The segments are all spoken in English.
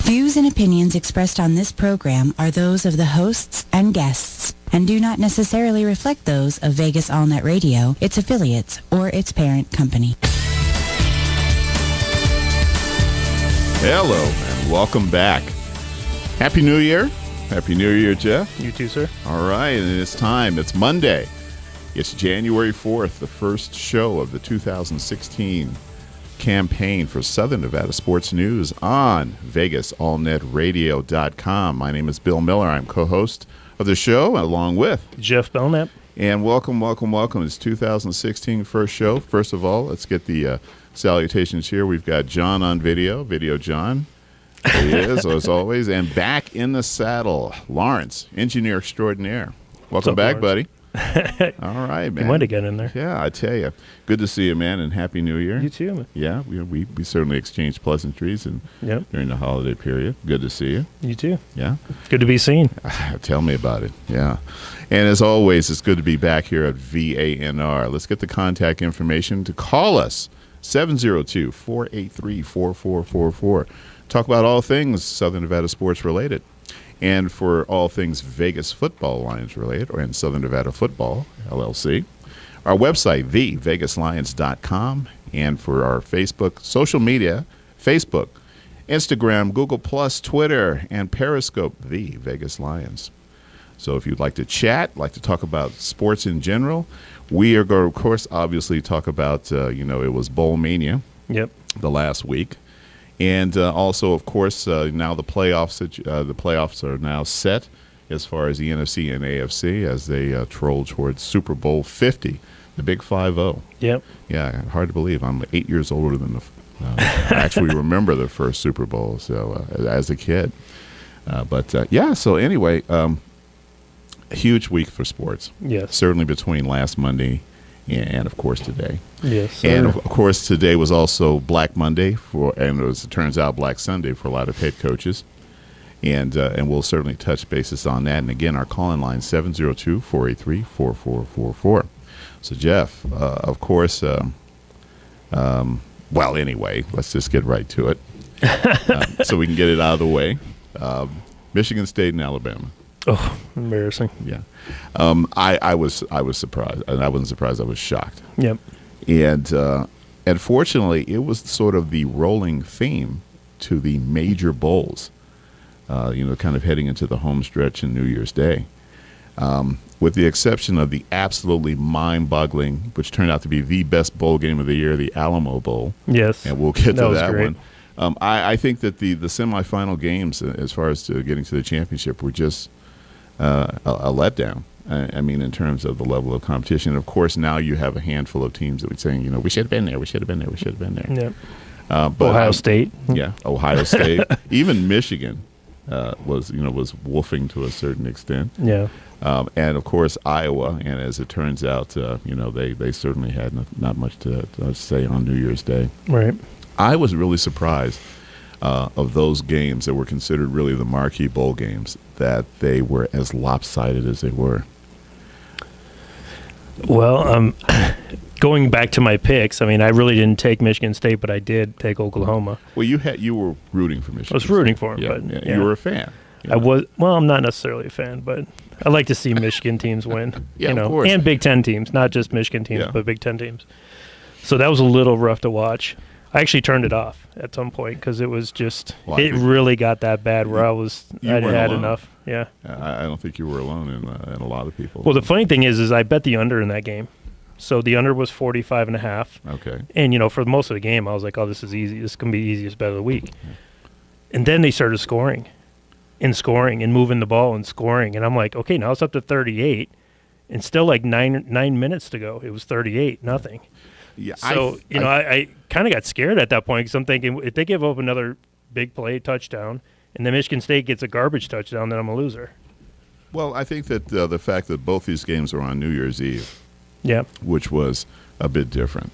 Views and opinions expressed on this program are those of the hosts and guests and do not necessarily reflect those of Vegas Allnet Radio, its affiliates, or its parent company. Hello, and welcome back. Happy New Year. Happy New Year, Jeff. You too, sir. All right, and it's time. It's Monday. It's January 4th, the first show of the 2016 campaign for Southern Nevada Sports News on VegasAllNetRadio.com. My name is Bill Miller. I'm co-host of the show, along with Jeff Belknap. And welcome. It's 2016 first show. First of all, let's get the salutations here. We've got John on video. Video John. There he is, as always. And back in the saddle, Lawrence, engineer extraordinaire. Welcome back, Lawrence? buddy. All right, man. You might have got in there. Yeah, I tell you. Good to see you, man, and Happy New Year. You too, man. Yeah, we certainly exchanged pleasantries during the holiday period. Good to see you. You too. Yeah. Good to be seen. Tell me about it. Yeah. And as always, it's good to be back here at VANR. Let's get the contact information to call us, 702-483-4444. Talk about all things Southern Nevada sports related. And for all things Vegas Football Lions related, or in Southern Nevada Football, LLC, our website, thevegaslions.com, and for our Facebook, social media, Facebook, Instagram, Google+, Twitter, and Periscope, The Vegas Lions. So if you'd like to chat, like to talk about sports in general, we are going to, of course, obviously talk about, it was Bowl Mania the last week. And also, of course, now the playoffs are now set as far as the NFC and AFC as they troll towards Super Bowl 50, the Big 5-0. Yep. Yeah, hard to believe. I'm 8 years older than I actually remember the first Super Bowl as a kid. So anyway, a huge week for sports. Yes. Certainly between last Monday and of course today. Yes, sir. And of course today was also Black Monday it turns out Black Sunday for a lot of head coaches, and we'll certainly touch bases on that. And again, our call-in line 702-483-4444. So Jeff, of course, anyway, let's just get right to it, so we can get it out of the way. Michigan State and Alabama. Oh, embarrassing. Yeah. I was surprised. And I wasn't surprised. I was shocked. Yep. And fortunately, it was sort of the rolling theme to the major bowls, kind of heading into the home stretch in New Year's Day, with the exception of the absolutely mind-boggling, which turned out to be the best bowl game of the year, the Alamo Bowl. Yes. And we'll get to that great. one. I think that the semifinal games, as far as getting to the championship, were just a letdown. I mean, in terms of the level of competition. And of course, now you have a handful of teams that would say, we should have been there, we should have been there, we should have been there. Yep. But Ohio State. Yeah, Ohio State. Even Michigan was woofing to a certain extent. Yeah. And of course, Iowa. And as it turns out, they certainly had not much to say on New Year's Day. Right. I was really surprised of those games that were considered really the marquee bowl games, that they were as lopsided as they were. Well, going back to my picks, I mean, I really didn't take Michigan State, but I did take Oklahoma. Well, you were rooting for Michigan. I was rooting for them, but you were a fan. I was. Well, I'm not necessarily a fan, but I like to see Michigan teams win. Of course. And Big Ten teams, not just Michigan teams, but Big Ten teams. So that was a little rough to watch. I actually turned it off at some point because it was just it really got that bad where I had enough. Yeah. I don't think you were alone in a lot of people. Well, the funny thing is I bet the under in that game. So the under was 45.5. Okay. And for most of the game, I was like, "Oh, this is easy. This can be the easiest bet of the week." Yeah. And then they started scoring and moving the ball and scoring, and I'm like, "Okay, now it's up to 38." And still like 9 minutes to go. It was 38-0. Yeah, so, I kind of got scared at that point because I'm thinking if they give up another big play touchdown and then Michigan State gets a garbage touchdown, then I'm a loser. Well, I think that the fact that both these games are on New Year's Eve, which was a bit different,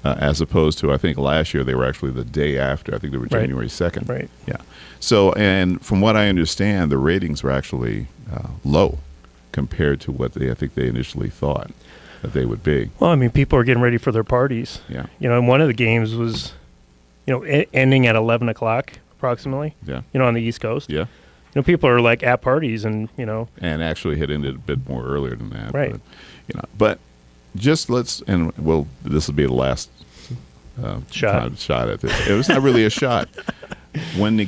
as opposed to, I think last year they were actually the day after. I think they were January 2nd. Right. Yeah. So, and from what I understand, the ratings were actually low compared to what I think they initially thought that they would be. Well, I mean, people are getting ready for their parties. Yeah. And one of the games was, ending at 11 o'clock, approximately. Yeah. On the East Coast. Yeah. People are like at parties and, And actually hit into it a bit more earlier than that. Right. But just this will be the last shot at this. It was not really a shot. When they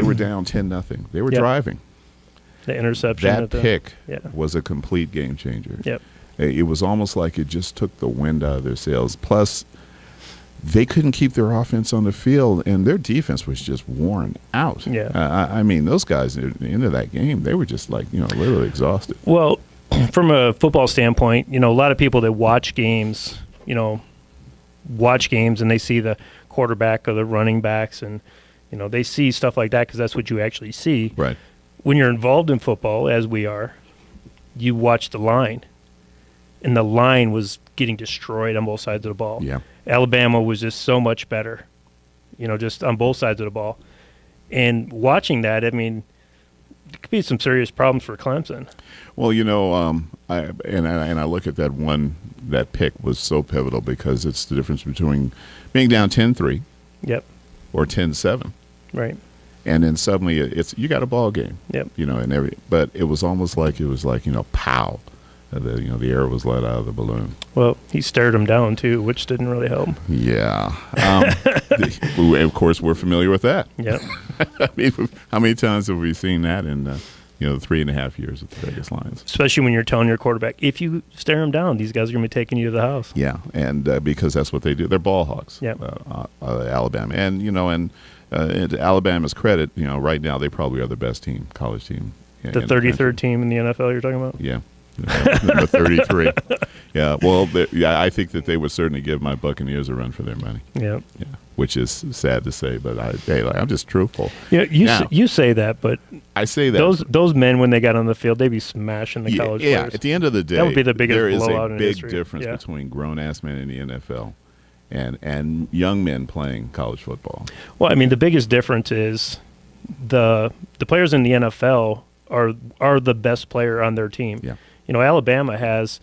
were down 10-0, they were driving. The interception. That pick was a complete game changer. Yep. It was almost like it just took the wind out of their sails. Plus, they couldn't keep their offense on the field, and their defense was just worn out. Yeah. I mean, those guys at the end of that game, they were just like, literally exhausted. Well, from a football standpoint, a lot of people that watch games, and they see the quarterback or the running backs, and they see stuff like that because that's what you actually see. Right. When you're involved in football, as we are, you watch the line, and the line was getting destroyed on both sides of the ball. Yeah. Alabama was just so much better, just on both sides of the ball. And watching that, I mean, there could be some serious problems for Clemson. Well, I look at that pick was so pivotal because it's the difference between being down 10-3 Yep. or 10-7. Right. And then suddenly you got a ball game. Yep. But it was almost like pow. The air was let out of the balloon. Well, he stared him down too, which didn't really help. Yeah. Of course, we're familiar with that. Yep. I mean, how many times have we seen that in the 3.5 years with the Vegas Lions? Especially when you're telling your quarterback, if you stare him down, these guys are going to be taking you to the house. Yeah, and because that's what they do. They're ball hogs. Yep. Alabama, and to Alabama's credit, right now they probably are the best college team. The 33rd team in the NFL you're talking about? Yeah. Number 33. Yeah. Well, I think that they would certainly give my Buccaneers a run for their money. Yeah. Yeah. Which is sad to say, but I'm just truthful. Yeah. You say that, but I say that those men when they got on the field, they'd be smashing the college players. Yeah. At the end of the day, that would be the biggest blowout in history. There is a big difference between grown ass men in the NFL and young men playing college football. Well, I mean, the biggest difference is the players in the NFL are the best player on their team. Yeah. Alabama has,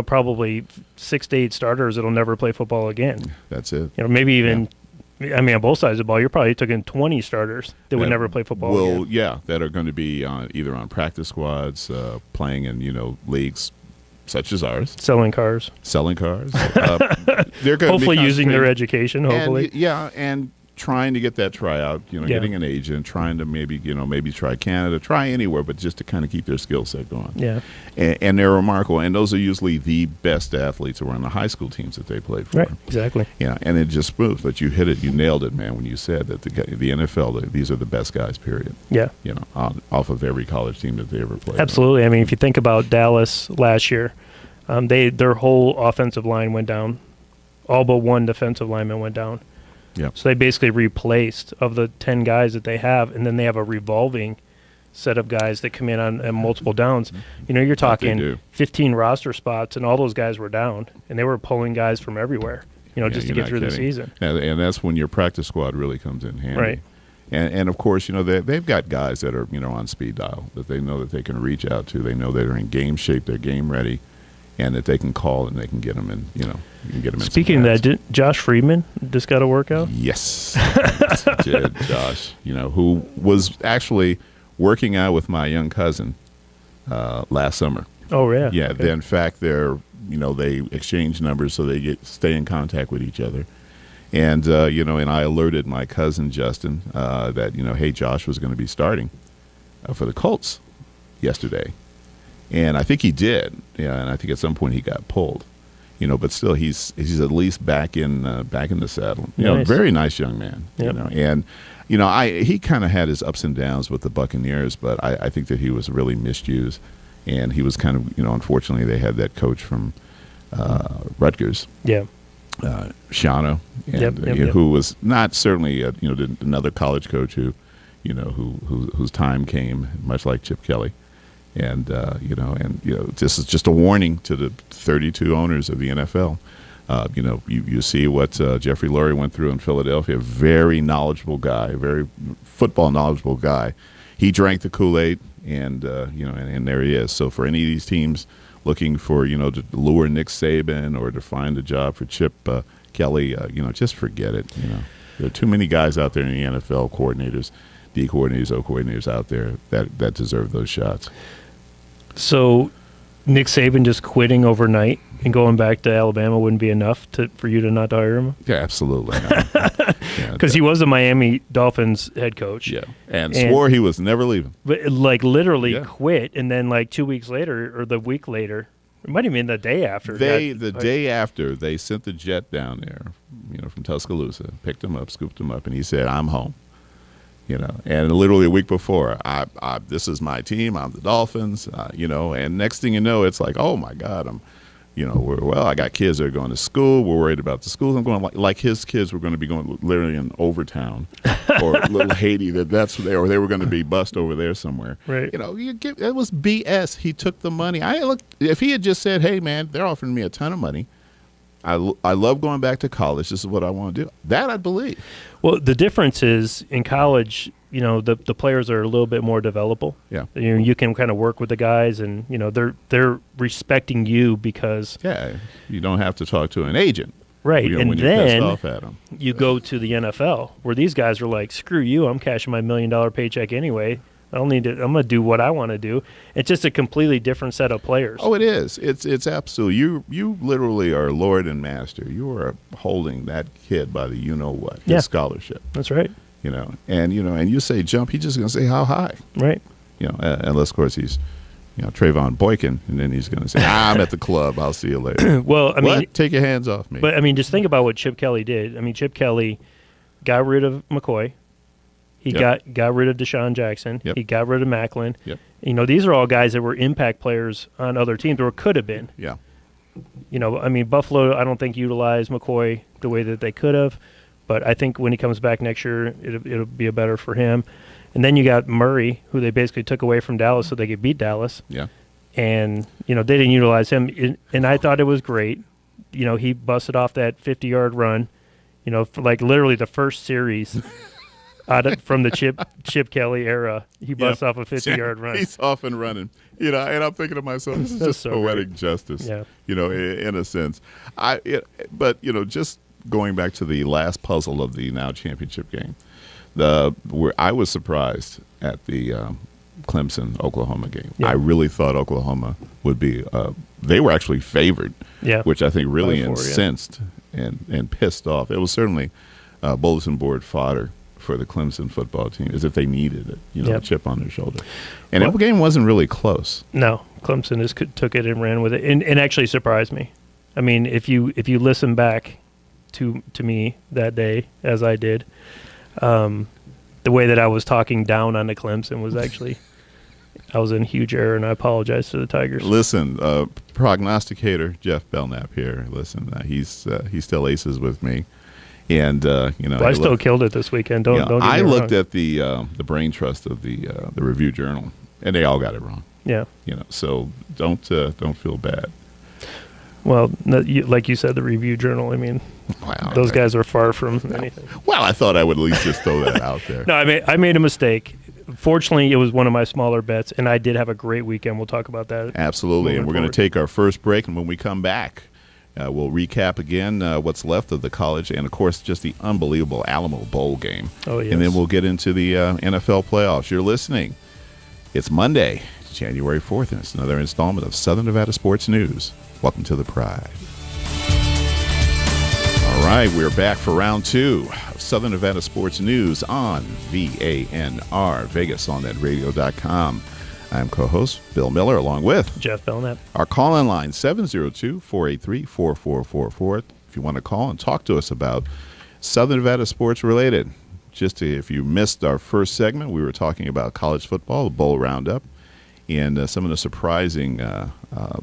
probably 6 to 8 starters that'll never play football again. That's it. Maybe even, I mean, on both sides of the ball, you're probably taking 20 starters that would never play football again. Well, yeah, that are going to be either on practice squads, playing in, leagues such as ours. Selling cars. They're going hopefully to be using their education, hopefully. And trying to get that tryout, getting an agent, trying to maybe try Canada, try anywhere, but just to kind of keep their skill set going. Yeah. And they're remarkable. And those are usually the best athletes who are on the high school teams that they played for. Right, exactly. Yeah, and it just proves that you hit it, you nailed it, man, when you said that the NFL, these are the best guys, period. Yeah. Off of every college team that they ever played. Absolutely. I mean, if you think about Dallas last year, their whole offensive line went down. All but one defensive lineman went down. Yep. So they basically replaced of the 10 guys that they have, and then they have a revolving set of guys that come in on multiple downs. You're talking 15 roster spots, and all those guys were down, and they were pulling guys from everywhere, just to get through the season. And that's when your practice squad really comes in handy. Right. And of course, they've got guys that are, on speed dial that they know that they can reach out to. They know they're in game shape, they're game ready, and that they can call and they can get them in, you can get them in. Speaking of that, did Josh Friedman just got a workout? Yes. Did Josh, who was actually working out with my young cousin last summer. Oh, yeah. Yeah. Okay. In fact, they exchange numbers so they stay in contact with each other. And, and I alerted my cousin, Justin, that, hey, Josh was going to be starting for the Colts yesterday. And I think he did. Yeah. And I think at some point he got pulled, but still he's at least back in the saddle. Nice. Very nice young man, Yep. and, he kind of had his ups and downs with the Buccaneers, but I think that he was really misused. And he was kind of, unfortunately they had that coach from Rutgers. Yeah. Shano, and, who was not certainly another college coach whose time came, much like Chip Kelly, and this is just a warning to the 32 owners of the NFL. You see what Jeffrey Lurie went through in Philadelphia. Very knowledgeable guy, very football knowledgeable guy. He drank the Kool-Aid, and and there he is. So for any of these teams looking for, to lure Nick Saban or to find a job for Chip Kelly, just forget it, There are too many guys out there in the NFL, coordinators, D coordinators, O coordinators out there that deserve those shots. So Nick Saban just quitting overnight and going back to Alabama wouldn't be enough for you to not hire him? Yeah, absolutely. Because he was the Miami Dolphins head coach. Yeah, and swore he was never leaving. But like literally quit, and then like 2 weeks later or the week later, it might have been the day after. The day after, they sent the jet down there, from Tuscaloosa, picked him up, scooped him up, and he said, "I'm home." And literally a week before, this is my team. I'm the Dolphins. And next thing you know, it's like, oh my God, I got kids that are going to school. We're worried about the schools. I'm going like his kids were going to be going literally in Overtown or Little Haiti. That's where they were going to be bussed over there somewhere. Right. It was BS. He took the money. If he had just said, "Hey man, they're offering me a ton of money. I love going back to college. This is what I want to do." That I'd believe. Well, the difference is in college, the players are a little bit more developable. Yeah. You can kind of work with the guys, and they're respecting you because you don't have to talk to an agent, right? And when you're then pissed off at them. You go to the NFL where these guys are like, "Screw you! I'm cashing my $1 million paycheck anyway. I don't need to. I'm going to do what I want to do." It's just a completely different set of players. Oh, it is. It's absolutely. You literally are Lord and Master. You are holding that kid by the his scholarship. That's right. And you say jump, he's just going to say how high. Right. Unless of course he's Trayvon Boykin, and then he's going to say, "I'm at the club. I'll see you later." Well, I mean, take your hands off me. But I mean, just think about what Chip Kelly did. I mean, Chip Kelly got rid of McCoy. He got rid of Deshaun Jackson. Yep. He got rid of Macklin. Yep. These are all guys that were impact players on other teams, or could have been. Yeah. I mean, Buffalo, I don't think utilized McCoy the way that they could have, but I think when he comes back next year, it'll be a better for him. And then you got Murray, who they basically took away from Dallas so they could beat Dallas. Yeah. And, they didn't utilize him. And I thought it was great. He busted off that 50-yard run, for like literally the first series from the Chip Kelly era. He busts off a 50-yard run. He's off and running. And I'm thinking to myself, this is just so poetic great. justice, Yeah. In a sense. But just going back to the last puzzle of the now championship game, where I was surprised at the Clemson-Oklahoma game. Yeah. I really thought Oklahoma would be they were actually favored, which I think really incensed and pissed off. It was certainly bulletin board fodder for the Clemson football team, as if they needed it, a chip on their shoulder. And that game wasn't really close. No, Clemson just took it and ran with it, and actually surprised me. I mean, if you listen back to me that day, as I did, the way that I was talking down on the Clemson was actually, I was in huge error, and I apologize to the Tigers. Listen, prognosticator Jeff Belknap here. Listen, he's still aces with me, and I still killed it this weekend. Don't get me I wrong. looked at the brain trust of the Review Journal, and they all got it wrong. Yeah. So don't feel bad. Well, like you said, the Review Journal. I mean, those guys are far from anything. Well, I thought I would at least just throw that out there. No, I made a mistake. Fortunately, it was one of my smaller bets, and I did have a great weekend. We'll talk about that. Absolutely, and we're going to take our first break, and when we come back, we'll recap again what's left of the college and, of course, just the unbelievable Alamo Bowl game. Oh, yes. And then we'll get into the NFL playoffs. You're listening. It's Monday, January 4th, and it's another installment of Southern Nevada Sports News. Welcome to the Pride. All right, we're back for round two of Southern Nevada Sports News on VANR, VegasOnNetRadio.com. I'm co-host Bill Miller, along with Jeff Belknap. Our call-in line, 702-483-4444. If you want to call and talk to us about Southern Nevada sports related. If you missed our first segment, we were talking about college football, the bowl roundup, and some of the surprising,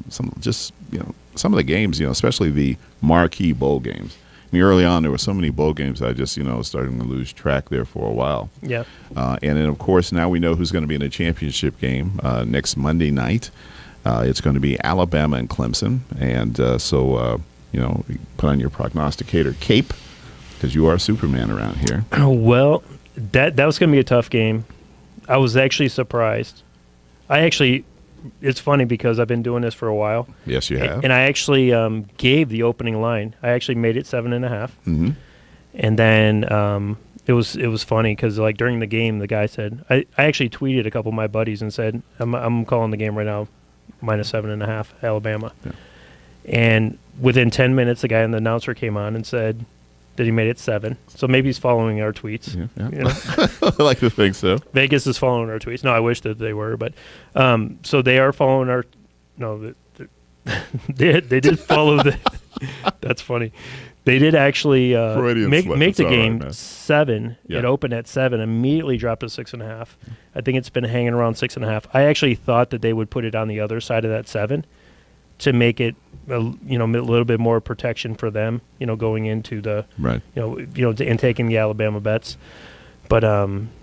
some of the games, especially the marquee bowl games. I mean, early on, there were so many bowl games I just, starting to lose track there for a while. Yeah. And then, of course, now we know who's going to be in the championship game next Monday night. It's going to be Alabama and Clemson. And so put on your prognosticator cape, because you are Superman around here. Well, that was going to be a tough game. I was actually surprised. It's funny because I've been doing this for a while. Yes, you have. And I actually gave the opening line. I actually made it 7.5. Mm-hmm. And then it was funny because like during the game, the guy said, I actually tweeted a couple of my buddies and said, I'm calling the game right now, -7.5 Alabama. Yeah. And within 10 minutes, the guy and the announcer came on and said that he made it 7. So maybe he's following our tweets. Yeah. You know? I like to think so. Vegas is following our tweets. No, I wish that they were, but so they are following our. No, they did follow the. That's funny. They did actually make the game right, 7. Yeah. It opened at 7, immediately dropped to 6.5. I think it's been hanging around 6.5. I actually thought that they would put it on the other side of that 7 to make it a little bit more protection for them. Going into the Right. And taking the Alabama bets. But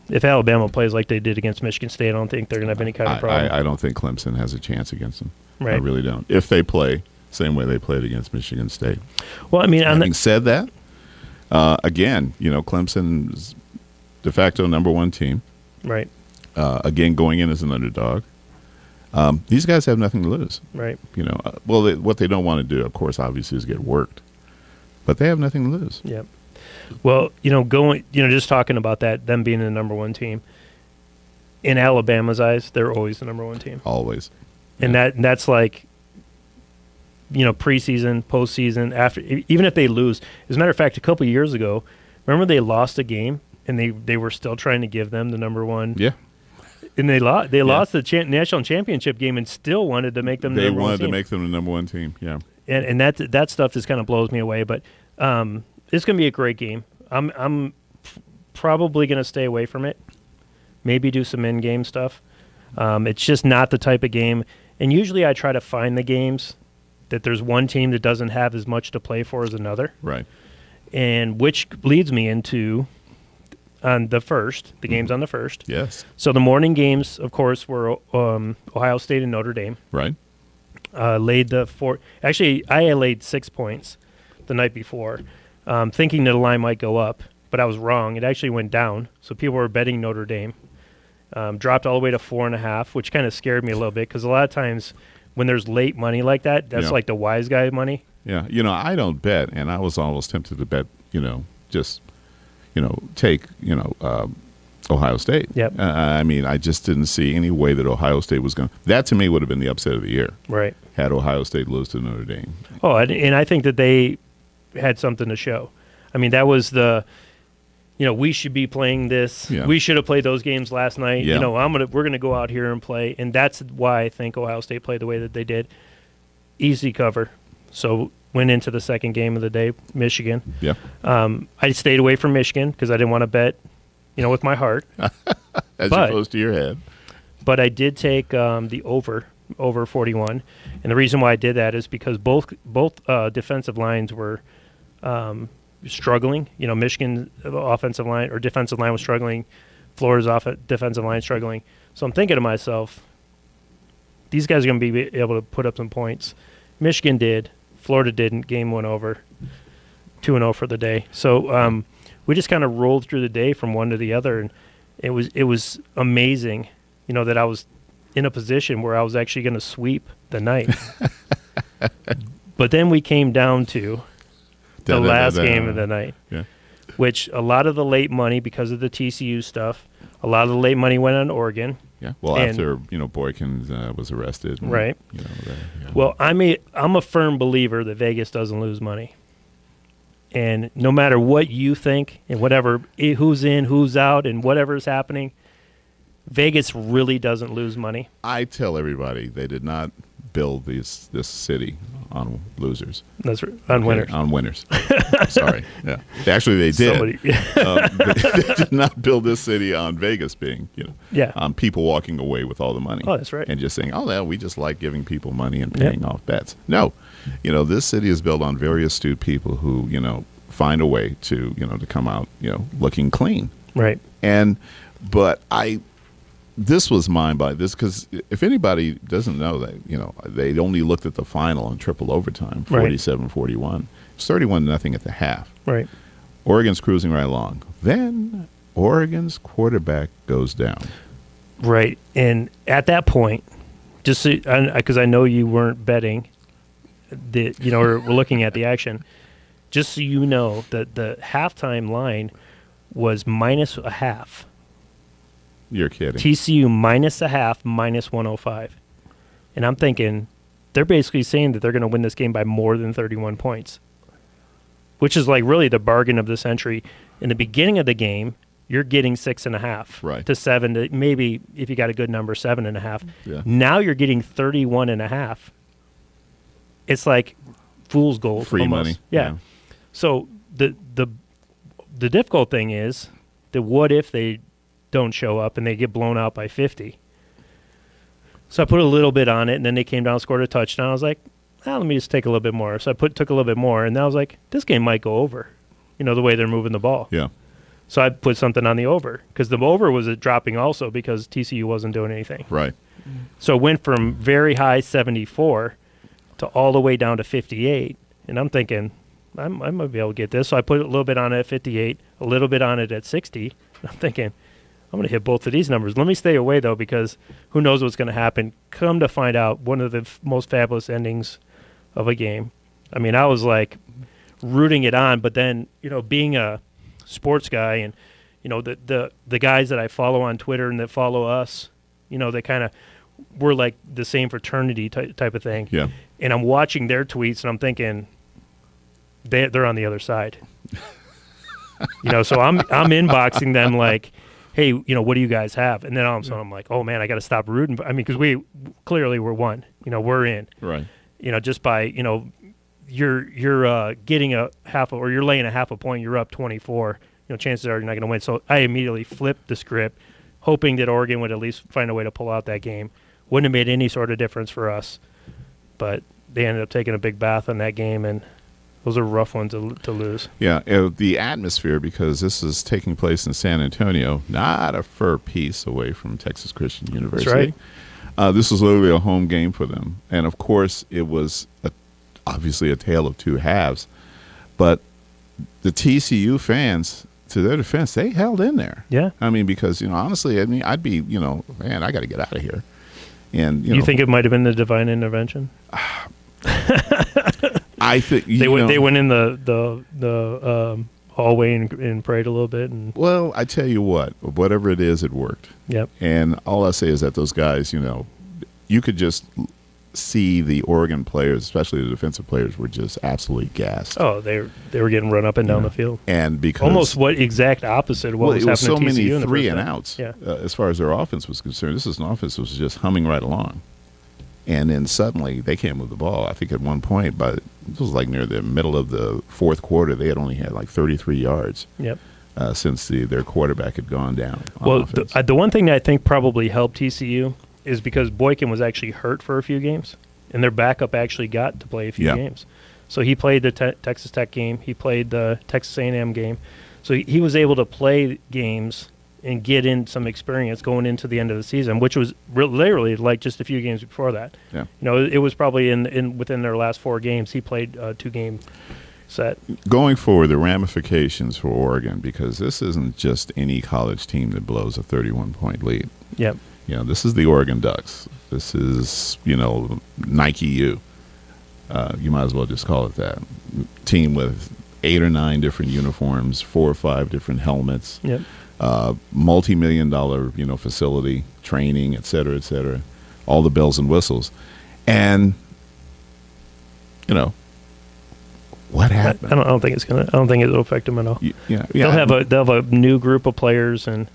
if Alabama plays like they did against Michigan State, I don't think they're going to have any kind of problem. I don't think Clemson has a chance against them. Right. I really don't. If they play same way they played against Michigan State. Well, I mean, having said that, again, Clemson's de facto number 1 team. right, Again, going in as an underdog. These guys have nothing to lose. right. What they don't want to do, of course, obviously, is get worked. But they have nothing to lose. Yep. Well, just talking about that, them being the number 1 team, in Alabama's eyes, they're always the number 1 team. Always. And that's like, preseason, postseason, after, even if they lose. As a matter of fact, a couple of years ago, remember they lost a game and they were still trying to give them the number 1. Yeah. And they lost the national championship game and still wanted to make them the number 1 team. They wanted to make them the number 1 team, yeah. And that stuff just kind of blows me away. But it's going to be a great game. I'm probably going to stay away from it. Maybe do some in-game stuff. It's just not the type of game. And usually I try to find the games that there's one team that doesn't have as much to play for as another. Right. And which leads me into on the first, the games on the first. Yes. So the morning games, of course, were Ohio State and Notre Dame. Right. Laid the 4. Actually, I laid 6 points the night before, thinking that the line might go up, but I was wrong. It actually went down. So people were betting Notre Dame. Dropped all the way to 4.5, which kind of scared me a little bit because a lot of times when there's late money like that, that's like the wise guy money. Yeah. I don't bet, and I was almost tempted to bet, take, Ohio State. Yep. I mean, I just didn't see any way that Ohio State was going to. That, to me, would have been the upset of the year. Right. Had Ohio State lose to Notre Dame. Oh, and I think that they had something to show. I mean, that was the, we should be playing this. Yeah. We should have played those games last night. Yeah. We're gonna go out here and play, and that's why I think Ohio State played the way that they did. Easy cover. So went into the second game of the day, Michigan. Yeah. I stayed away from Michigan because I didn't want to bet, with my heart. As opposed to your head. But I did take the over 41, and the reason why I did that is because both defensive lines were struggling. Michigan's offensive line or defensive line was struggling. Florida's defensive line struggling. So I'm thinking to myself, these guys are going to be able to put up some points. Michigan did. Florida didn't. Game went over. 2-0 for the day. So we just kind of rolled through the day from one to the other, and it was amazing, that I was in a position where I was actually going to sweep the night. But then we came down to the last game of the night, which a lot of the late money, because of the TCU stuff, a lot of the late money went on Oregon. Yeah. Well, after Boykin was arrested, and, right? Well, I'm a firm believer that Vegas doesn't lose money, and no matter what you think and whatever who's in, who's out, and whatever is happening, Vegas really doesn't lose money. I tell everybody they did not build this city on losers. That's right. On winners. On winners. Sorry. Yeah. Actually, they did. They did not build this city on Vegas being, on people walking away with all the money. Oh, that's right. And just saying, we just like giving people money and paying off bets. No. This city is built on very astute people who, find a way to, to come out, looking clean. Right. But this was mine by this because if anybody doesn't know that, they only looked at the final in triple overtime, 47-41. It's 31-0 at the half. Right. Oregon's cruising right along. Then Oregon's quarterback goes down. Right. And at that point, just because I know you weren't betting, or we're looking at the action, just so you know, that the halftime line was -0.5. You're kidding. TCU -0.5, -105. And I'm thinking, they're basically saying that they're going to win this game by more than 31 points, which is like really the bargain of the century. In the beginning of the game, you're getting 6.5 Right. to 7 to maybe, if you got a good number, 7.5. Yeah. Now you're getting 31.5. It's like fool's gold. Free almost. money. Yeah. So the difficult thing is that what if they don't show up and they get blown out by 50? So I put a little bit on it, and then they came down and scored a touchdown. I was like, let me just take a little bit more. So I took a little bit more, and I was like, this game might go over, the way they're moving the ball. Yeah. So I put something on the over, because the over was dropping also because TCU wasn't doing anything. Right. So it went from very high 74 to all the way down to 58, and I'm thinking, I might be able to get this. So I put a little bit on it at 58, a little bit on it at 60. I'm thinking, I'm going to hit both of these numbers. Let me stay away, though, because who knows what's going to happen. Come to find out, one of the most fabulous endings of a game. I mean, I was like rooting it on, but then, being a sports guy and, the guys that I follow on Twitter and that follow us, they kind of were like the same fraternity type of thing. Yeah. And I'm watching their tweets and I'm thinking, they're on the other side. So I'm inboxing them like, hey, what do you guys have? And then all of a sudden I'm like, oh man, I got to stop rooting. I mean, because we clearly we're one. We're in. Right. Just by you're getting a half or you're laying a half a point, you're up 24. Chances are you're not going to win. So I immediately flipped the script, hoping that Oregon would at least find a way to pull out that game. Wouldn't have made any sort of difference for us, but they ended up taking a big bath on that game, and those are rough ones to lose. Yeah, the atmosphere, because this is taking place in San Antonio, not a fur piece away from Texas Christian University. That's right. This was literally a home game for them. And, of course, it was obviously a tale of two halves. But the TCU fans, to their defense, they held in there. Yeah. I mean, because, honestly, I'd be, man, I got to get out of here. And you think it might have been the divine intervention? I think they went in the hallway and prayed a little bit. And well, I tell you what, whatever it is, it worked. Yep. And all I say is that those guys, you could just see the Oregon players, especially the defensive players, were just absolutely gassed. Oh, they were getting run up and down the field. And because almost what exact opposite of what was it was happening so to TCU many in the three first and half. outs. Yeah. As far as their offense was concerned, this is an offense that was just humming right along. And then suddenly they can't move the ball. I think at one point, but it was like near the middle of the fourth quarter, they had only had like 33 yards. Yep. Since their quarterback had gone down. Well, the one thing that I think probably helped TCU is because Boykin was actually hurt for a few games, and their backup actually got to play a few games. So he played the Texas Tech game. He played the Texas A&M game. So he was able to play games and get in some experience going into the end of the season, which was literally like just a few games before that. Yeah. It was probably in within their last 4 games. He played a 2-game set. Going forward, the ramifications for Oregon, because this isn't just any college team that blows a 31-point lead. Yep. This is the Oregon Ducks. This is, Nike U. You might as well just call it that. Team with 8 or 9 different uniforms, 4 or 5 different helmets. Yep. Multi-million-dollar, facility, training, et cetera, all the bells and whistles. And, what happened? I don't think it's gonna. I don't think it'll affect them at all. Yeah. They'll have a new group of players, and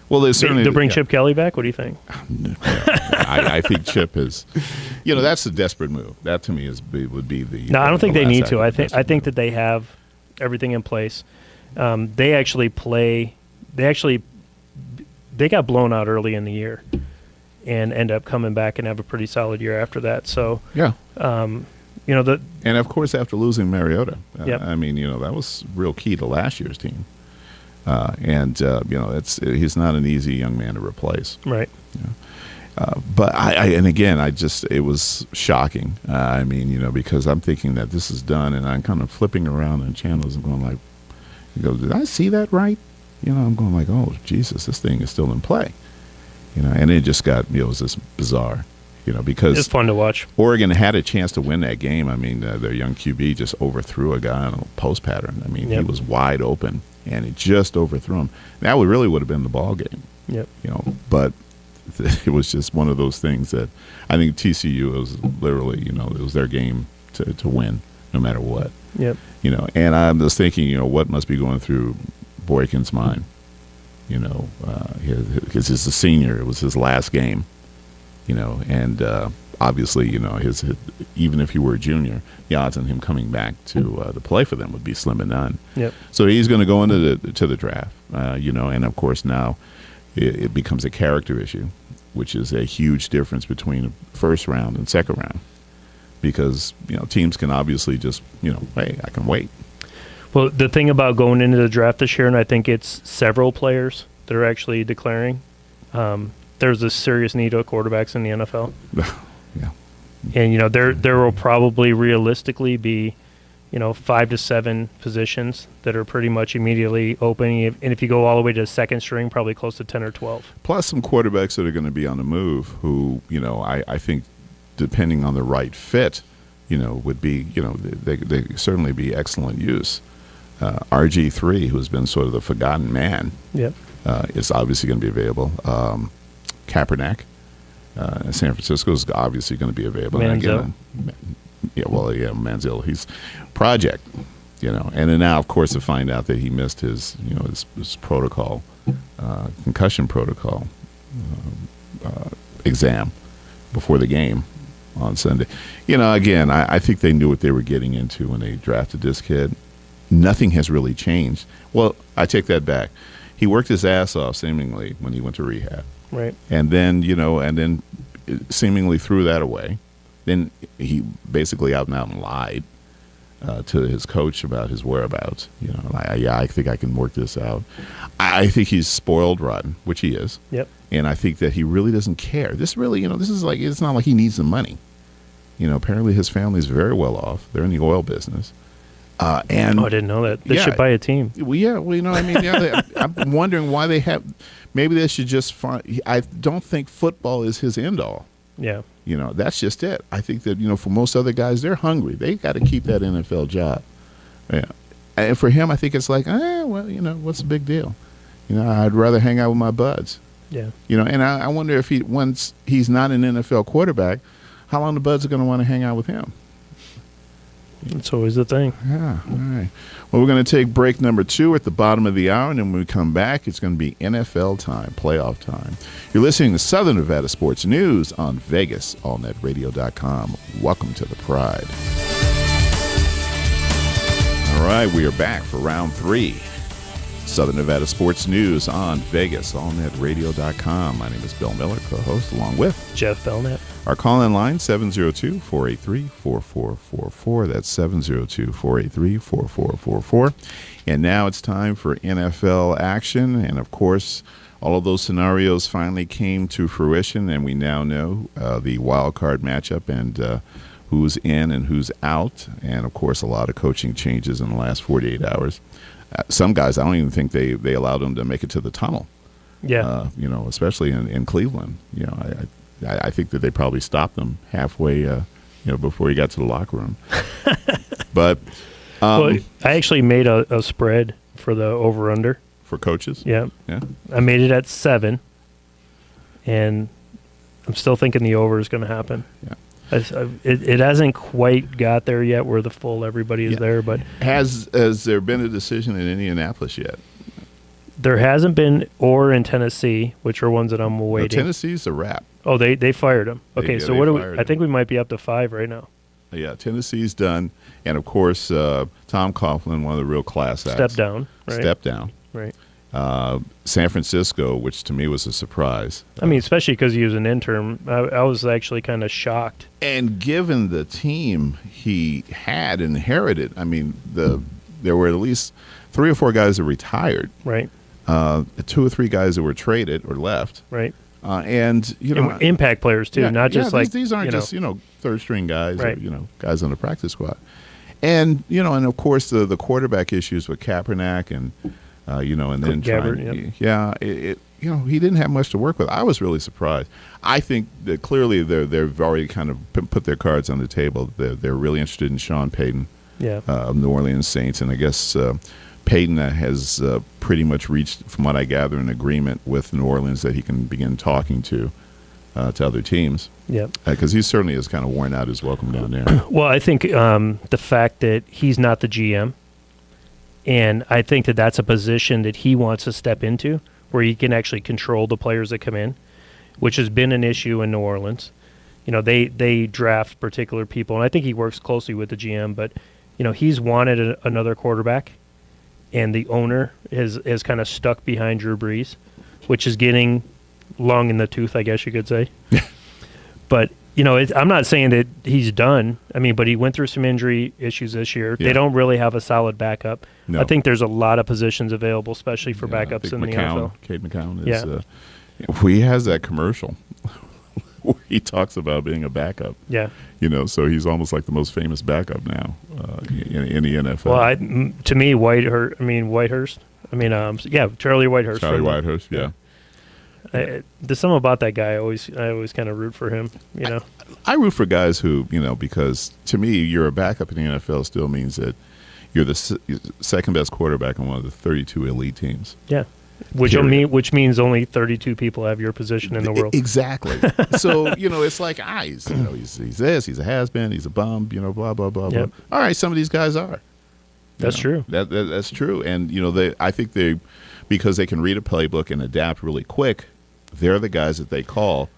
well, they certainly they'll bring Chip Kelly back. What do you think? I think Chip is, that's a desperate move. That to me would be the. No, I don't think they need to. I think move. that they have everything in place. They actually play. They got blown out early in the year, and end up coming back and have a pretty solid year after that. So yeah. And of course, after losing Mariota, yep. that was real key to last year's team. He's not an easy young man to replace. Right. But it was shocking. Because I'm thinking that this is done, and I'm kind of flipping around in channels and going like, did I see that right? I'm going like, oh, Jesus, this thing is still in play. And it just got, it was just bizarre. because It's fun to watch. Oregon had a chance to win that game. I mean, their young QB just overthrew a guy on a post pattern. I mean, Yep. he was wide open, and he just overthrew him. That really would have been the ball game. Yep. But it was just one of those things that I think TCU was literally, it was their game to win no matter what. Yep. And I'm just thinking, what must be going through Boykin's mind, because he's a senior. It was his last game, and obviously, his even if he were a junior, the odds on him coming back to play for them would be slim and none. Yep. So he's going to go into the draft, and of course now it becomes a character issue, which is a huge difference between first round and second round, because teams can obviously just hey, I can wait. Well, the thing about going into the draft this year, and I think it's several players that are actually declaring, there's a serious need of quarterbacks in the NFL. Yeah. And, there will probably realistically be, 5 to 7 positions that are pretty much immediately open. And if you go all the way to second string, probably close to 10 or 12. Plus some quarterbacks that are going to be on the move who, I think depending on the right fit, would be, they certainly be excellent use. RG3, who's been sort of the forgotten man, Yep. is obviously going to be available. Kaepernick, San Francisco is obviously going to be available. Manziel. Manziel. He's project, and then now, of course, to find out that he missed his protocol, concussion protocol exam before the game on Sunday. Again, I think they knew what they were getting into when they drafted this kid. Nothing has really changed. Well, I take that back. He worked his ass off seemingly when he went to rehab. Right. And then, seemingly threw that away. Then he basically out and out and lied to his coach about his whereabouts. I think I can work this out. I think he's spoiled rotten, which he is. Yep. And I think that he really doesn't care. This really, this is like, it's not like he needs the money. Apparently his family's very well off. They're in the oil business. And I didn't know that. They yeah. should buy a team. Well, yeah, I'm wondering why they have. Maybe they should just find. I don't think football is his end all. Yeah. That's just it. I think that for most other guys, they're hungry. They got to keep that NFL job. Yeah, and for him, I think it's like, what's the big deal? I'd rather hang out with my buds. Yeah. And I wonder if once he's not an NFL quarterback, how long the buds are going to want to hang out with him. That's always the thing. Yeah, all right. Well, we're going to take break number 2 at the bottom of the hour, and then when we come back, it's going to be NFL time, playoff time. You're listening to Southern Nevada Sports News on VegasAllNetRadio.com. Welcome to the Pride. All right, we are back for round 3. Southern Nevada Sports News on VegasAllNetRadio.com. My name is Bill Miller, co-host, along with Jeff Belknap. Our call-in line, 702-483-4444. That's 702-483-4444. And now it's time for NFL action. And, of course, all of those scenarios finally came to fruition, and we now know the wild card matchup and who's in and who's out. And, of course, a lot of coaching changes in the last 48 hours. Some guys, I don't even think they allowed them to make it to the tunnel. Yeah. Especially in Cleveland. I think that they probably stopped them halfway, before he got to the locker room. But well, I actually made a spread for the over/under for coaches. Yeah. Yeah. I made it at 7, and I'm still thinking the over is going to happen. Yeah. It hasn't quite got there yet where the full everybody is there, but has there been a decision in Indianapolis yet? There hasn't been, or in Tennessee, which are ones that I'm awaiting. No, Tennessee's a wrap. Oh, they fired him. Okay, so what do we? I think we might be up to 5 right now. Yeah, Tennessee's done, and of course, Tom Coughlin, one of the real class acts. Step down. Right? Step down. Right. San Francisco, which to me was a surprise. I mean, especially because he was an intern, I was actually kind of shocked. And given the team he had inherited, I mean, there were at least 3 or 4 guys that retired. Right. 2 or 3 guys that were traded or left. Right. And impact players too, not just like these aren't just third string guys, right. or, guys on the practice squad. And and of course the quarterback issues with Kaepernick and and then Gabbert, trying, he didn't have much to work with. I was really surprised. I think that clearly they've already kind of put their cards on the table. They're really interested in Sean Payton of New Orleans Saints, and I guess Payton has pretty much reached, from what I gather, an agreement with New Orleans that he can begin talking to other teams. Yeah, because he certainly has kind of worn out his welcome down there. Well, I think the fact that he's not the GM, and I think that that's a position that he wants to step into, where he can actually control the players that come in, which has been an issue in New Orleans. They draft particular people, and I think he works closely with the GM, but he's wanted another quarterback, and the owner is kind of stuck behind Drew Brees, which is getting long in the tooth, I guess you could say. But I'm not saying that he's done. I mean, but he went through some injury issues this year. Yeah. They don't really have a solid backup. No. I think there's a lot of positions available, especially for backups in the NFL. Cade McCown is. He has that commercial where he talks about being a backup. Yeah. So he's almost like the most famous backup now in the NFL. Well, to me, Whitehurst. Charlie Whitehurst. Charlie Whitehurst. Yeah. There's something about that guy. I always kind of root for him. I root for guys who because to me, you're a backup in the NFL still means that you're the second best quarterback on one of the 32 elite teams. Yeah, which means only 32 people have your position in the world. Exactly. So it's like he's this, he's a has-been, he's a bum, blah blah blah blah. All right, some of these guys are. That's true. That's true, and I think they, because they can read a playbook and adapt really quick, they're the guys that they call.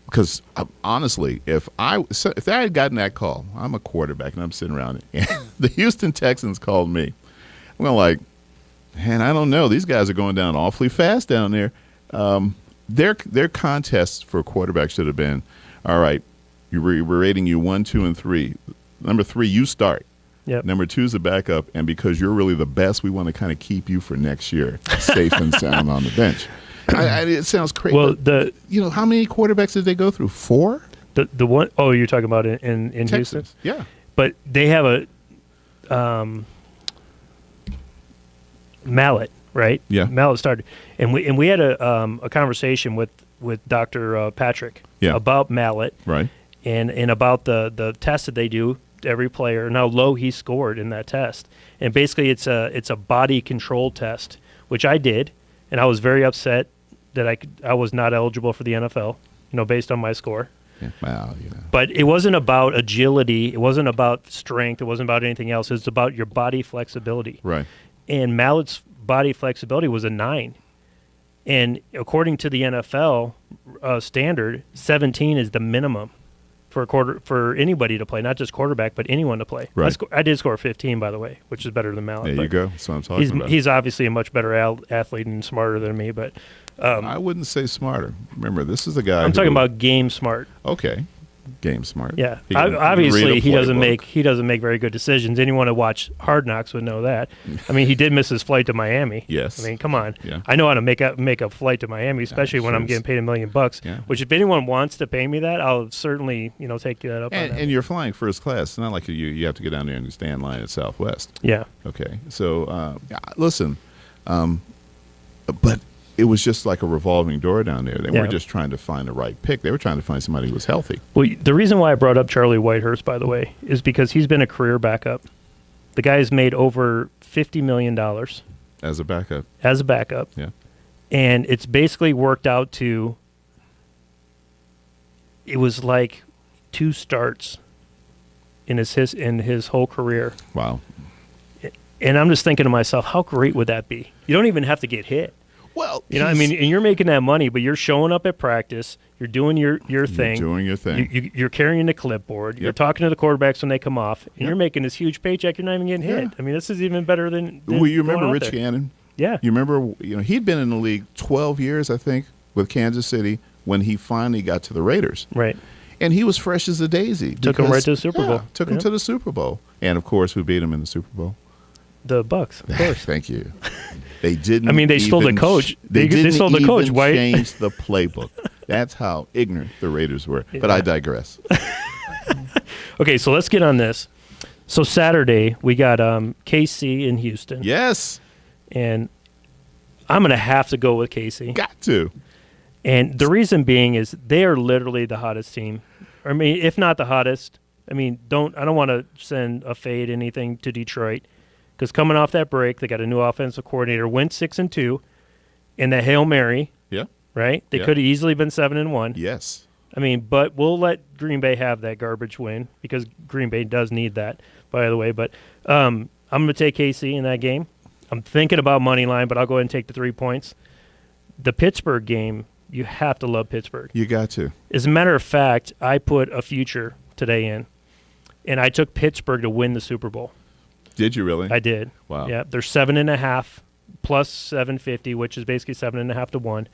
Because honestly, if I had gotten that call, I'm a quarterback and I'm sitting around, and the Houston Texans called me. I'm going man, I don't know. These guys are going down awfully fast down there. Their contests for quarterbacks should have been, all right, we're rating you 1, 2, and 3. Number 3, you start. Yep. Number 2 is the backup, and because you're really the best, we want to kind of keep you for next year, safe and sound on the bench. It sounds crazy. Well, how many quarterbacks did they go through? 4? The one, you're talking about in Houston? Yeah. But they have a Mallet, right? Yeah. Mallet started, and we had a conversation with Dr. Patrick about Mallet, right? And about the test that they do to every player and how low he scored in that test. And basically, it's a body control test, which I did, and I was very upset that I was not eligible for the NFL, based on my score. Yeah. Wow. But it wasn't about agility. It wasn't about strength. It wasn't about anything else. It's about your body flexibility. Right. And Mallett's body flexibility was a 9. And according to the NFL standard, 17 is the minimum for anybody to play, not just quarterback, but anyone to play. Right. I did score 15, by the way, which is better than Mallet. There you go. That's what I'm talking about. He's obviously a much better athlete and smarter than me, but I wouldn't say smarter. Remember, this is a guy. I'm talking about game smart. Okay. Game smart. Yeah, obviously he doesn't make very good decisions. Anyone who watched Hard Knocks would know that. I mean, he did miss his flight to Miami. Yes. I mean, come on. Yeah. I know how to make a flight to Miami, especially when I'm getting paid $1 million. Yeah. Which, if anyone wants to pay me that, I'll certainly take that up. And you're flying first class. It's not like you have to get down there and stand in line at Southwest. Yeah. Okay. So listen, but it was just like a revolving door down there. They weren't just trying to find the right pick. They were trying to find somebody who was healthy. Well, the reason why I brought up Charlie Whitehurst, by the way, is because he's been a career backup. The guy's made over $50 million. As a backup. Yeah. And it's basically worked out to, it was like 2 starts in his whole career. Wow. And I'm just thinking to myself, how great would that be? You don't even have to get hit. Well, and you're making that money, but you're showing up at practice. You're doing your thing. You're doing your thing. You're carrying the clipboard. Yep. You're talking to the quarterbacks when they come off, and you're making this huge paycheck. You're not even getting hit. I mean, this is even better than well, you remember Rich Gannon? Yeah. You remember, he'd been in the league 12 years, I think, with Kansas City when he finally got to the Raiders. Right. And he was fresh as a daisy. Took him right to the Super Bowl. Took him to the Super Bowl. And, of course, who beat him in the Super Bowl? The Bucks, of course. Thank you. They didn't. I mean, they stole the coach. They stole the coach. Why change the playbook? That's how ignorant the Raiders were. Yeah. But I digress. Okay, so let's get on this. So Saturday we got KC in Houston. Yes. And I'm going to have to go with KC. Got to. And the reason being is they are literally the hottest team. I mean, if not the hottest. I mean, I don't want to send a fade anything to Detroit, because coming off that break, they got a new offensive coordinator, went 6-2, and that Hail Mary, Yeah. right? They Yeah. could have easily been 7-1. Yes. I mean, but we'll let Green Bay have that garbage win, because Green Bay does need that, by the way. But I'm going to take KC in that game. I'm thinking about money line, but I'll go ahead and take the 3 points. The Pittsburgh game, you have to love Pittsburgh. You got to. As a matter of fact, I put a future today in, and I took Pittsburgh to win the Super Bowl. Did you really? I did. Wow. Yeah, they're 7.5 plus 750, which is basically 7.5 to 1.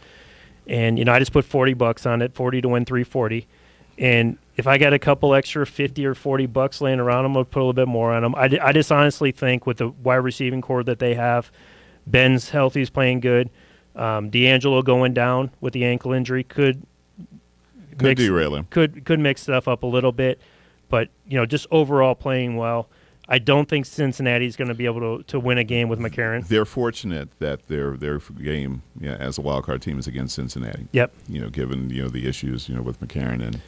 And I just put $40 on it, 40 to win 340. And if I got a couple extra 50 or $40 laying around, I'm gonna put a little bit more on them. I just honestly think with the wide receiving core that they have, Ben's healthy, he's playing good. D'Angelo going down with the ankle injury could derail him. Could mix stuff up a little bit, but just overall playing well. I don't think Cincinnati's going to be able to win a game with McCarron. They're fortunate that their game as a wild card team is against Cincinnati. Yep. Given the issues with McCarron and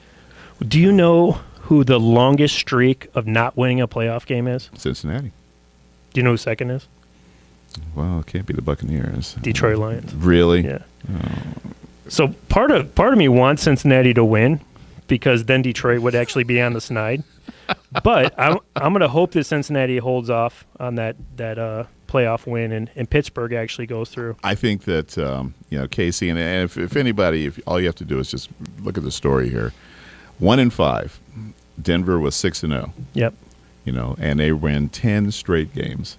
Do you know who the longest streak of not winning a playoff game is? Cincinnati. Do you know who second is? Well, it can't be the Buccaneers. Detroit Lions. Really? Yeah. So part of me wants Cincinnati to win, because then Detroit would actually be on the snide. But I'm going to hope that Cincinnati holds off on that playoff win, and Pittsburgh actually goes through. I think that KC, and if anybody, if all you have to do is just look at the story here. 1-5, Denver was 6-0. Yep. And they win 10 straight games.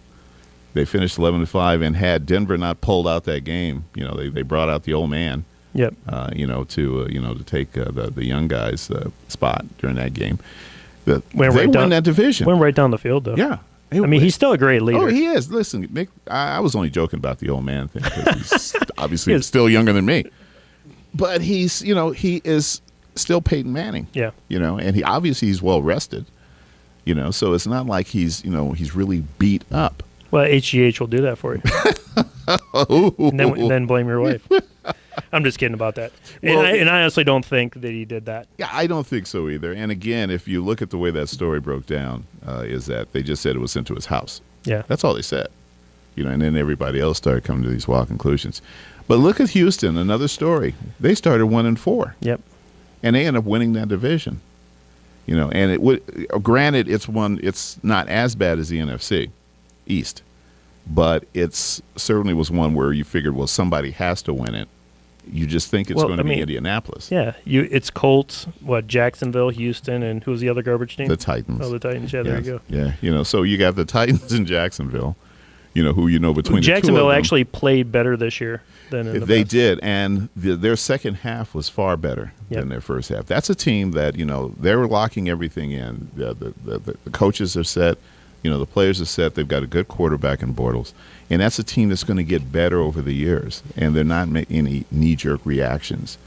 They finished 11-5, and had Denver not pulled out that game, they brought out the old man. Yep. To take the young guys' spot during that game. They right won down, that division. Went right down the field, though. Yeah. I mean, he's still a great leader. Oh, he is. Listen, Mick, I was only joking about the old man thing, because he's obviously still younger than me. But he's, he is still Peyton Manning. Yeah. And he obviously he's well rested. So it's not like he's really beat up. Well, HGH will do that for you. and then blame your wife. I'm just kidding about that. Well, and I honestly don't think that he did that. Yeah, I don't think so either. And again, if you look at the way that story broke down, is that they just said it was sent to his house. Yeah. That's all they said. And then everybody else started coming to these wild conclusions. But look at Houston, another story. They started 1-4. Yep. And they ended up winning that division. And it would, granted, it's not as bad as the NFC East, but it's certainly was one where you figured, well, somebody has to win it. You just think it's going to be Indianapolis. Yeah, it's Colts, Jacksonville, Houston, and who's the other garbage team? The Titans. Oh, the Titans. Yeah, there you go. Yeah, so you got the Titans in Jacksonville, who between Jacksonville the two of them, actually played better this year than in the they past. did, and their second half was far better than their first half. That's a team that they're locking everything in. The coaches are set. The players are set. They've got a good quarterback in Bortles. And that's a team that's going to get better over the years. And they're not making any knee-jerk reactions.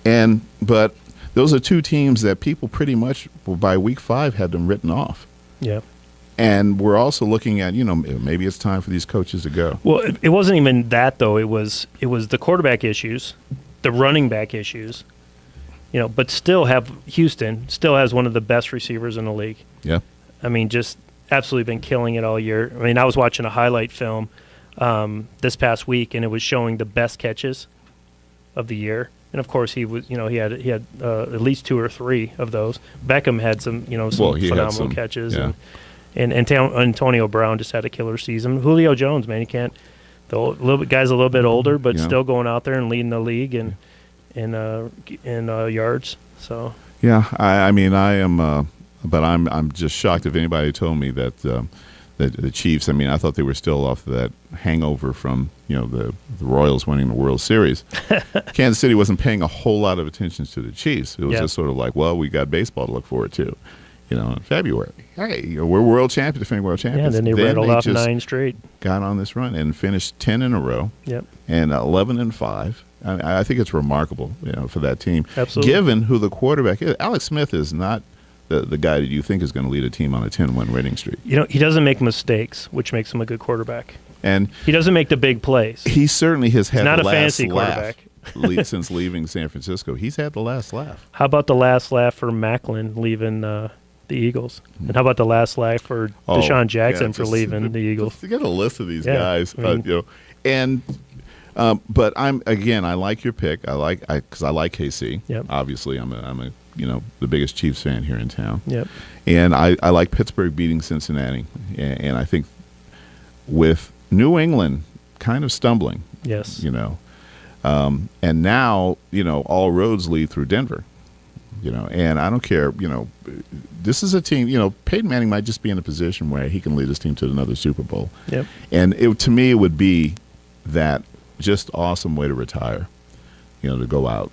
But those are two teams that people pretty much, by week 5, had them written off. Yeah. And we're also looking at, maybe it's time for these coaches to go. Well, it wasn't even that, though. It was the quarterback issues, the running back issues, but Houston still has one of the best receivers in the league. Yeah. I mean, just absolutely been killing it all year. I mean, I was watching a highlight film this past week, and it was showing the best catches of the year. And of course, he was, he had at least 2 or 3 of those. Beckham had some, some phenomenal catches, yeah. and Antonio Brown just had a killer season. Julio Jones, man, he can't. Guy's a little bit older, but still going out there and leading the league in yards. So yeah, I mean, I am. But I'm just shocked if anybody told me that the Chiefs. I mean, I thought they were still off of that hangover from the Royals winning the World Series. Kansas City wasn't paying a whole lot of attention to the Chiefs. It was just sort of like, well, we got baseball to look forward to, in February. Hey, we're world champions, defending world champions. Yeah, then they rattled off 9 straight. Got on this run and finished 10 in a row. Yep. And 11-5. I think it's remarkable, for that team. Absolutely. Given who the quarterback is, Alex Smith is not the guy that you think is going to lead a team on a 10-win winning streak. He doesn't make mistakes, which makes him a good quarterback. And he doesn't make the big plays. he certainly has had not the a last fancy laugh quarterback. since leaving San Francisco. He's had the last laugh. How about the last laugh for Macklin leaving the Eagles? And how about the last laugh for Deshaun Jackson for leaving the Eagles? To get a list of these Yeah, guys, I mean- and but I like your pick. Because I like KC. Yep. Obviously, I'm a the biggest Chiefs fan here in town. Yep. And I like Pittsburgh beating Cincinnati, and I think with New England kind of stumbling, Yes. and now all roads lead through Denver. And I don't care. This is a team. Peyton Manning might just be in a position where he can lead his team to another Super Bowl. Yep. And to me, it would be that just awesome way to retire. To go out,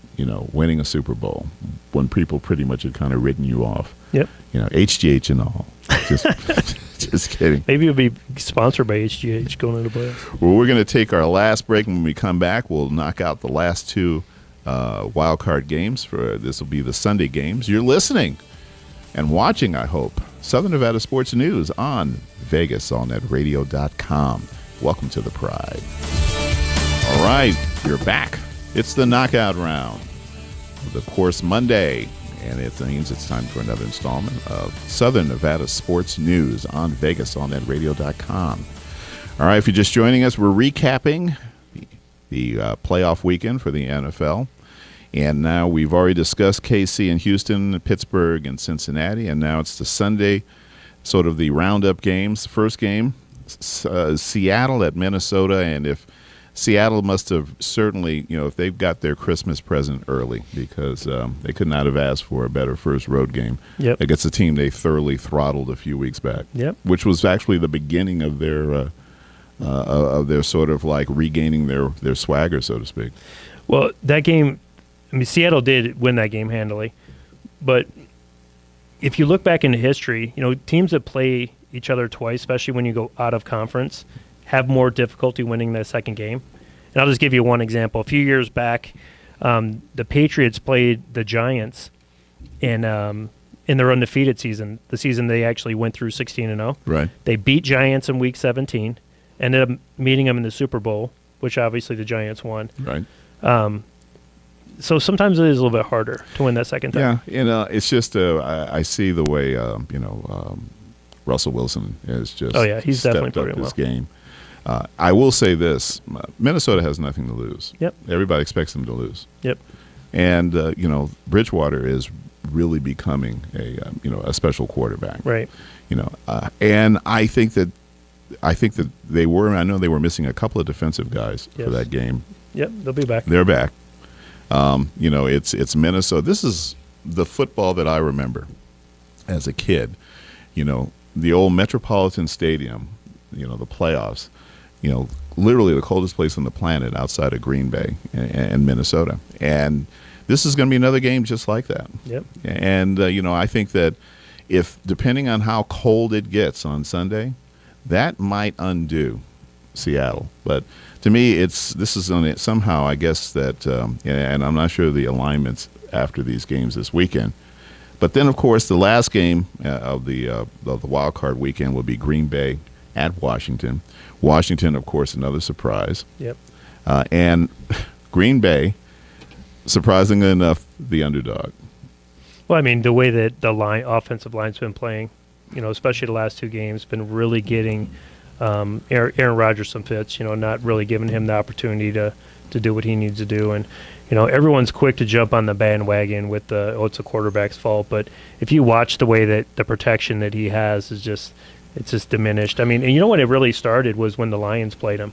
winning a Super Bowl when people pretty much had kind of written you off. Yep. HGH and all. Just, just kidding. Maybe it'll be sponsored by HGH going into the playoffs. Well, we're going to take our last break. When we come back, we'll knock out the last two wild card games. This will be the Sunday games. You're listening and watching, I hope, Southern Nevada Sports News on VegasAllNetRadio.com. Welcome to the Pride. All right, you're back. It's the knockout round of the Course Monday, and it means it's time for another installment of Southern Nevada Sports News on VegasAllNetRadio.com. All right, if you're just joining us, we're recapping the playoff weekend for the NFL. And now we've already discussed KC and Houston, Pittsburgh and Cincinnati, and now it's the Sunday, sort of the roundup games. First game, Seattle at Minnesota, and if Seattle must have certainly, if they've got their Christmas present early, because they could not have asked for a better first road game against a team they thoroughly throttled a few weeks back, which was actually the beginning of their sort of like regaining their swagger, so to speak. Well, that game, Seattle did win that game handily, but if you look back into history, teams that play each other twice, especially when you go out of conference, have more difficulty winning that second game. And I'll just give you one example. A few years back, the Patriots played the Giants in their undefeated season, the season they actually went through 16-0. Right. They beat Giants in Week 17, ended up meeting them in the Super Bowl, which obviously the Giants won. Right. So sometimes it is a little bit harder to win that second time. Yeah, it's just I see the way Russell Wilson has just he's definitely stepped up playing his well. game. I will say this: Minnesota has nothing to lose. Yep. Everybody expects them to lose. Yep. And Bridgewater is really becoming a special quarterback. Right. And I think that they were. I know they were missing a couple of defensive guys for that game. Yep, they'll be back. They're back. It's Minnesota. This is the football that I remember as a kid. The old Metropolitan Stadium. The playoffs. Literally the coldest place on the planet outside of Green Bay and Minnesota. And this is going to be another game just like that. Yep. And, I think that if, depending on how cold it gets on Sunday, that might undo Seattle. But to me, this is on it somehow, I guess, that, and I'm not sure the alignments after these games this weekend. But then, of course, the last game of the wild card weekend will be Green Bay at Washington. Washington, of course, another surprise. Yep. And Green Bay, surprisingly enough, the underdog. Well, the way that the offensive line's been playing, especially the last two games, been really getting Aaron Rodgers some fits, not really giving him the opportunity to do what he needs to do. And, everyone's quick to jump on the bandwagon with it's a quarterback's fault. But if you watch the way that the protection that he has is just – it's just diminished. And when it really started was when the Lions played him.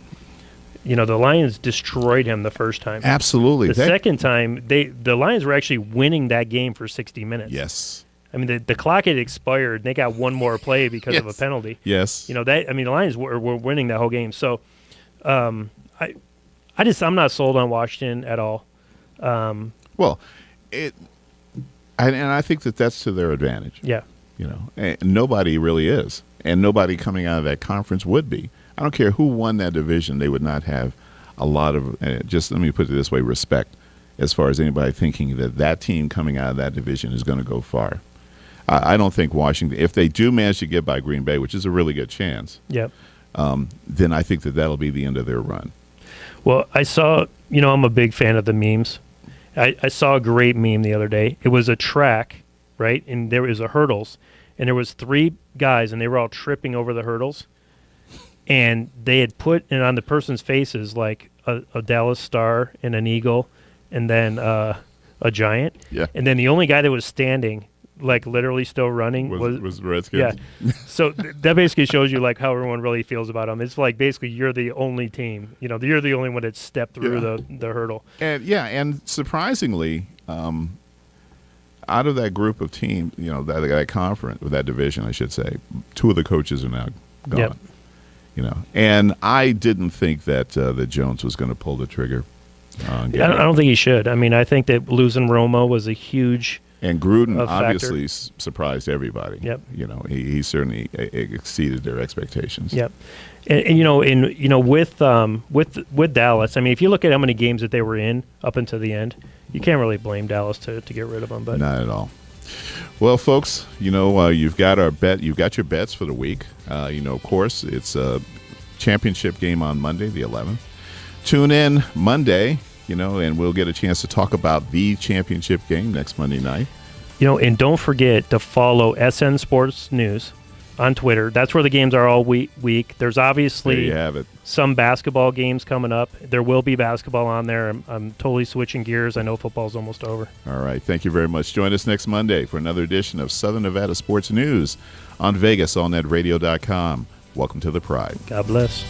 The Lions destroyed him the first time. Absolutely. The second time, the Lions were actually winning that game for 60 minutes. Yes. The clock had expired, and they got one more play because of a penalty. Yes. The Lions were winning that whole game. So, I'm not sold on Washington at all. And I think that's to their advantage. Yeah. And nobody really is. And nobody coming out of that conference would be. I don't care who won that division. They would not have a lot of, just let me put it this way, respect as far as anybody thinking that team coming out of that division is going to go far. I don't think Washington, if they do manage to get by Green Bay, which is a really good chance, yep. then I think that that'll be the end of their run. Well, I saw, I'm a big fan of the memes. I saw a great meme the other day. It was a track, right? And there was a hurdles, and there was 3 guys, and they were all tripping over the hurdles. And they had put it on the person's faces like a Dallas Star and an eagle, and then a giant. Yeah. And then the only guy that was standing, like literally still running, was the Redskins. Yeah. So that basically shows you like how everyone really feels about them. It's like basically you're the only team. You're the only one that stepped through the hurdle. And surprisingly, out of that group of teams, that conference, or that division, I should say, 2 of the coaches are now gone. Yep. And I didn't think that Jones was going to pull the trigger. I don't think he should. I mean, I think that losing Romo was a huge. And Gruden a factor. obviously surprised everybody. Yep. He certainly exceeded their expectations. Yep. With Dallas, I mean, if you look at how many games that they were in up until the end, you can't really blame Dallas to get rid of them. But not at all. Well, folks, you've got you've got your bets for the week. Of course, it's a championship game on Monday, the 11th. Tune in Monday. And we'll get a chance to talk about the championship game next Monday night. And don't forget to follow SN Sports News on Twitter. That's where the games are all week. There's obviously there you have it. Some basketball games coming up. There will be basketball on there. I'm totally switching gears. I know football's almost over. All right. Thank you very much. Join us next Monday for another edition of Southern Nevada Sports News on VegasAllNetRadio.com. Welcome to the Pride. God bless.